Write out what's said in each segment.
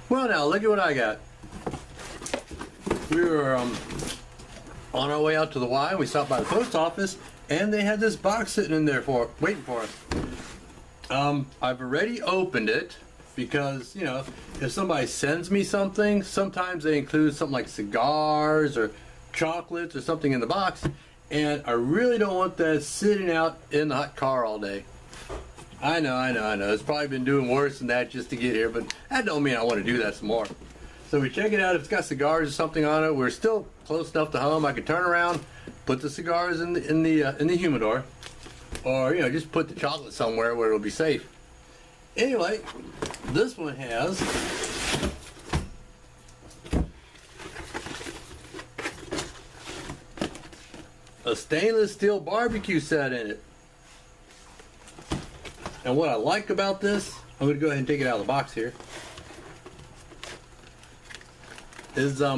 Well, now look at what I got. We were on our way out to the Y. We stopped by the post office, and they had this box sitting in there waiting for us. I've already opened it because, you know, if somebody sends me something, sometimes they include something like cigars or chocolates or something in the box, and I really don't want that sitting out in the hot car all day. I know. It's probably been doing worse than that just to get here, but that don't mean I want to do that some more. So we check it out. If it's got cigars or something on it, we're still close enough to home. I could turn around, put the cigars in the humidor, or, you know, just put the chocolate somewhere where it'll be safe. Anyway, this one has a stainless steel barbecue set in it. And what I like about this, I'm going to go ahead and take it out of the box here, is I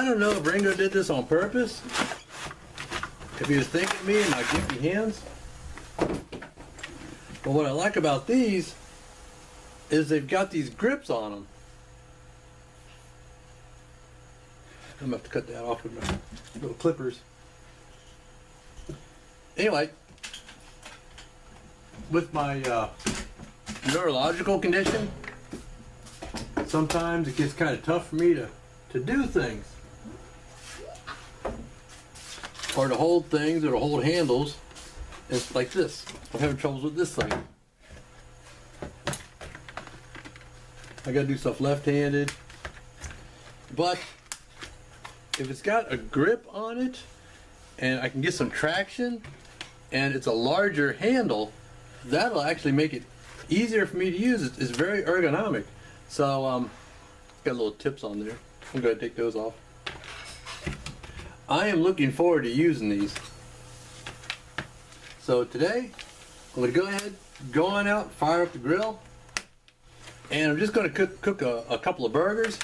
don't know if Ringo did this on purpose, if he was thinking of me and my gimpy hands, but what I like about these is they've got these grips on them. I'm going to have to cut that off with my little clippers. Anyway, with my neurological condition, sometimes it gets kind of tough for me to do things, or to hold things, or to hold handles. It's like this. I'm having troubles with this thing. I gotta do stuff left-handed. But if it's got a grip on it, and I can get some traction, and it's a larger handle, that'll actually make it easier for me to use. It's very ergonomic. So, got little tips on there. I'm going to take those off. I am looking forward to using these. So today, I'm going to go ahead, go on out, fire up the grill, and I'm just going to cook a couple of burgers,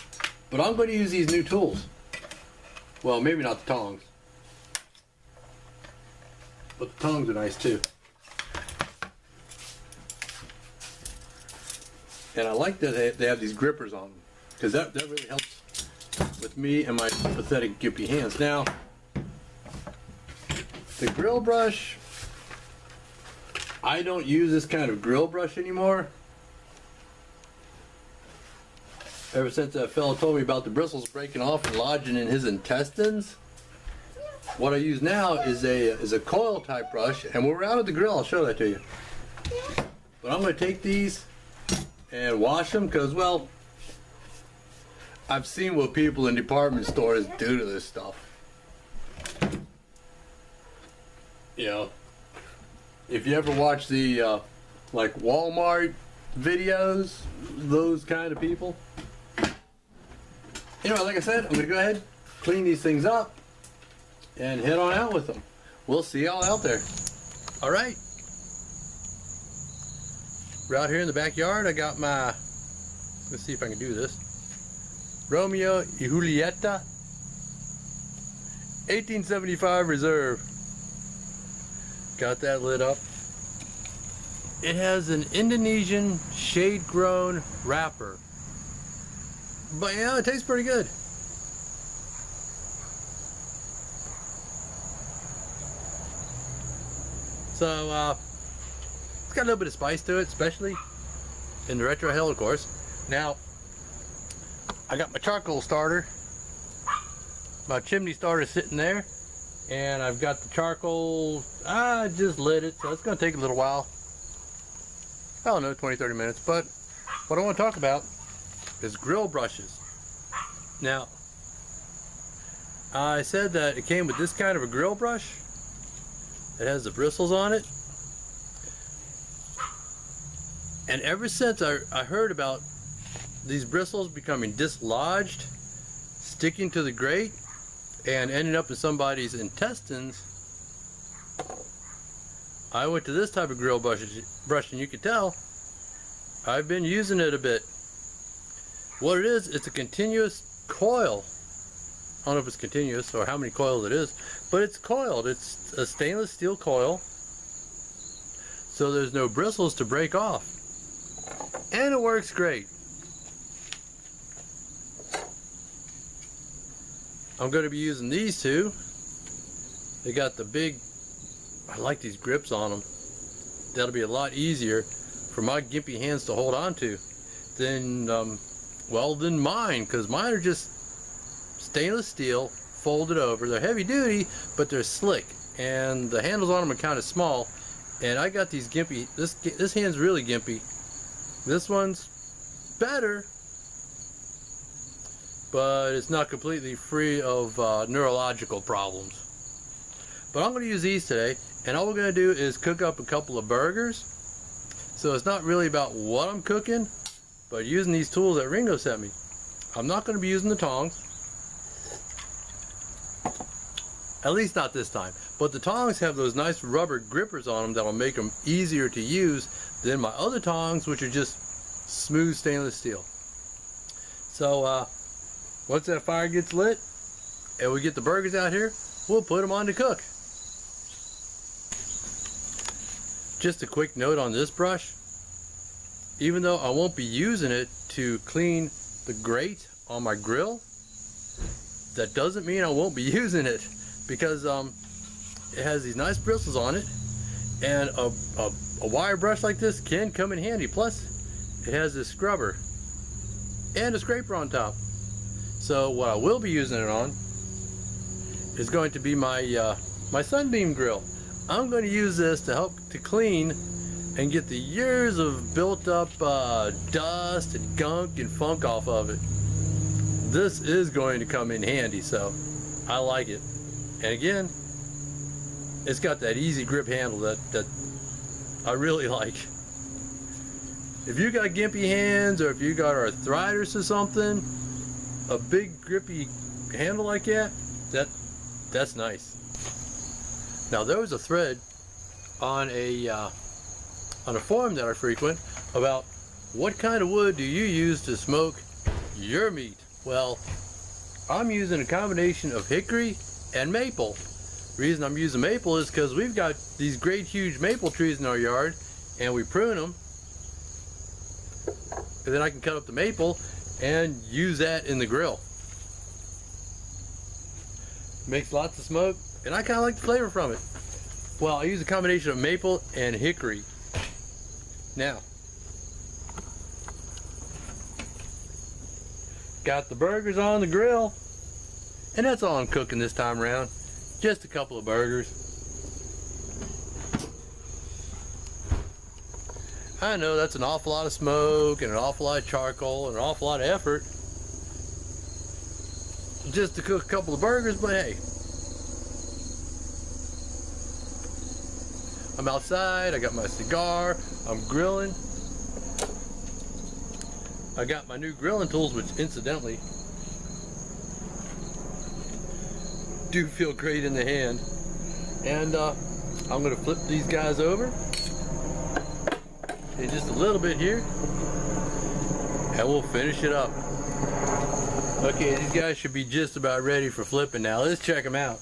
but I'm going to use these new tools. Well, maybe not the tongs, but the tongs are nice too. And I like that they have these grippers on them, because that really helps with me and my pathetic gimpy hands. Now, the grill brush, I don't use this kind of grill brush anymore. Ever since that fellow told me about the bristles breaking off and lodging in his intestines, what I use now is a coil type brush, and when we're out at the grill, I'll show that to you. But I'm going to take these and wash them, because, well, I've seen what people in department stores do to this stuff. You know, if you ever watch the like Walmart videos, those kind of people. Anyway, like I said, I'm going to go ahead, clean these things up, and head on out with them. We'll see y'all out there. All right. We're out here in the backyard. I got my, let's see if I can do this, Romeo y Julieta 1875 Reserve. Got that lit up. It has an Indonesian shade-grown wrapper, but yeah, it tastes pretty good. So it's got a little bit of spice to it, especially in the retro hell, of course. Now, I got my charcoal starter, my chimney starter sitting there, and I've got the charcoal. I just lit it, so it's going to take a little while. I don't know, 20-30 minutes. But what I want to talk about is grill brushes. Now, I said that it came with this kind of a grill brush. It has the bristles on it. And ever since I heard about these bristles becoming dislodged, sticking to the grate, and ending up in somebody's intestines, I went to this type of grill brush, and you can tell I've been using it a bit. What it is, it's a continuous coil. I don't know if it's continuous or how many coils it is, but it's coiled. It's a stainless steel coil, so there's no bristles to break off. And it works great. I'm going to be using these two. They got the big, I like these grips on them. That'll be a lot easier for my gimpy hands to hold on to than, well, than mine, because mine are just stainless steel, folded over. They're heavy duty, but they're slick, and the handles on them are kind of small. And I got these gimpy, this hand's really gimpy. This one's better, but it's not completely free of neurological problems. But I'm going to use these today, and all we're going to do is cook up a couple of burgers. So it's not really about what I'm cooking, but using these tools that Ringo sent me. I'm not going to be using the tongs, at least not this time. But the tongs have those nice rubber grippers on them that'll make them easier to use than my other tongs, which are just smooth stainless steel. So once that fire gets lit and we get the burgers out here, we'll put them on to cook. Just a quick note on this brush. Even though I won't be using it to clean the grate on my grill, that doesn't mean I won't be using it, because it has these nice bristles on it, and a wire brush like this can come in handy. Plus it has this scrubber and a scraper on top. So what I will be using it on is going to be my my Sunbeam grill. I'm going to use this to help to clean and get the years of built up dust and gunk and funk off of it. This is going to come in handy, so I like it. And again, it's got that easy grip handle that I really like. If you got gimpy hands, or if you got arthritis or something, a big grippy handle like that's nice. Now there was a thread on a forum that I frequent about what kind of wood do you use to smoke your meat. Well, I'm using a combination of hickory and maple. The reason I'm using maple is because we've got these great huge maple trees in our yard, and we prune them, and then I can cut up the maple and use that in the grill. Makes lots of smoke, and I kind of like the flavor from it. Well, I use a combination of maple and hickory. Now, got the burgers on the grill, and that's all I'm cooking this time around. Just a couple of burgers. I know that's an awful lot of smoke and an awful lot of charcoal and an awful lot of effort just to cook a couple of burgers, but hey, I'm outside, I got my cigar, I'm grilling. I got my new grilling tools, which incidentally do feel great in the hand. And I'm going to flip these guys over in just a little bit here, and we'll finish it up. Okay, these guys should be just about ready for flipping now. Let's check them out.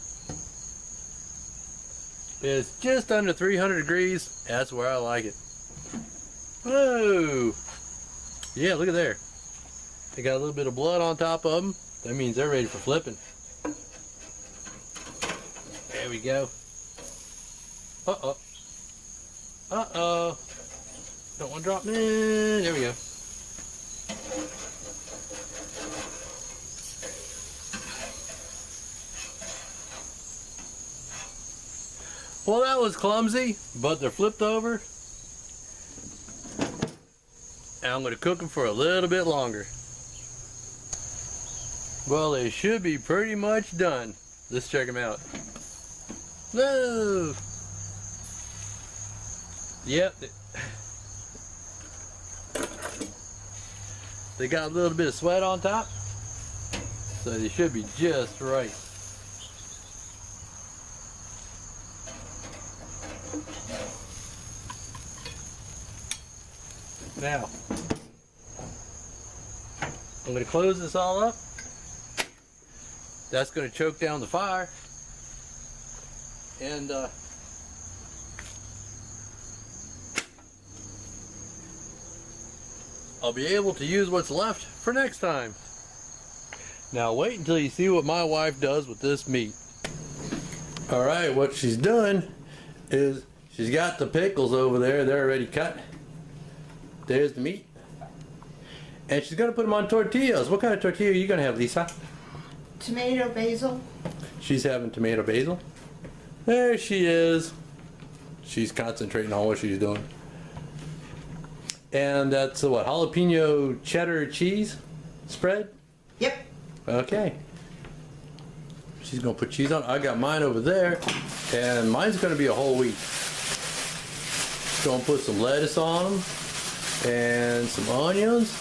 It's just under 300 degrees. That's where I like it. Whoa! Yeah, look at there. They got a little bit of blood on top of them. That means they're ready for flipping. There we go. Uh-oh. Uh-oh. Don't want to drop. There we go. Well, that was clumsy, but they're flipped over. And I'm going to cook them for a little bit longer. Well, they should be pretty much done. Let's check them out. Whoa! Yep. They got a little bit of sweat on top, so they should be just right. Now, I'm going to close this all up. That's going to choke down the fire. And I'll be able to use what's left for next time. Now wait until you see what my wife does with this meat. Alright, what she's done is she's got the pickles over there. They're already cut. There's the meat. And she's going to put them on tortillas. What kind of tortilla are you going to have, Lisa? Tomato basil. She's having tomato basil. There she is. She's concentrating on what she's doing. And that's what, jalapeno cheddar cheese spread? Yep. Okay. She's gonna put cheese on. I got mine over there, and mine's gonna be a whole wheat. Gonna put some lettuce on them and some onions,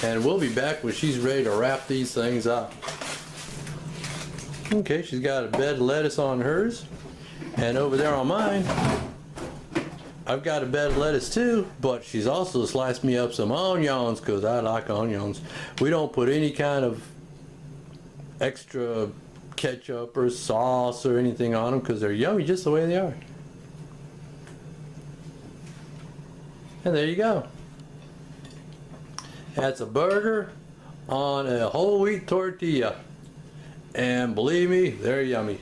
and we'll be back when she's ready to wrap these things up. Okay, she's got a bed of lettuce on hers, and over there on mine, I've got a bed of lettuce too, but she's also sliced me up some onions because I like onions. We don't put any kind of extra ketchup or sauce or anything on them because they're yummy just the way they are. And there you go. That's a burger on a whole wheat tortilla. And believe me, they're yummy.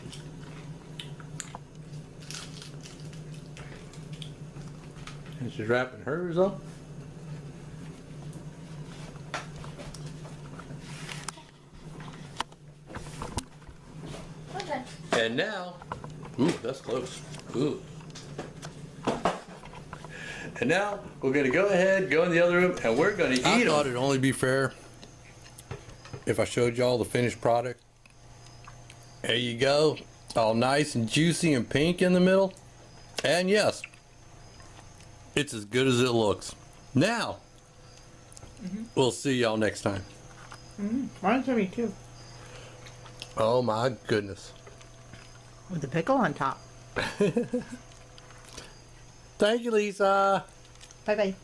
And she's wrapping hers up. Okay. And now, ooh, that's close. Ooh. And now we're gonna go ahead, go in the other room, and we're gonna eat them. I thought it'd only be fair if I showed y'all the finished product. There you go, all nice and juicy and pink in the middle. And yes, it's as good as it looks. Now, we'll see y'all next time. Mine's yummy too. Oh my goodness. With the pickle on top. Thank you, Lisa. Bye bye.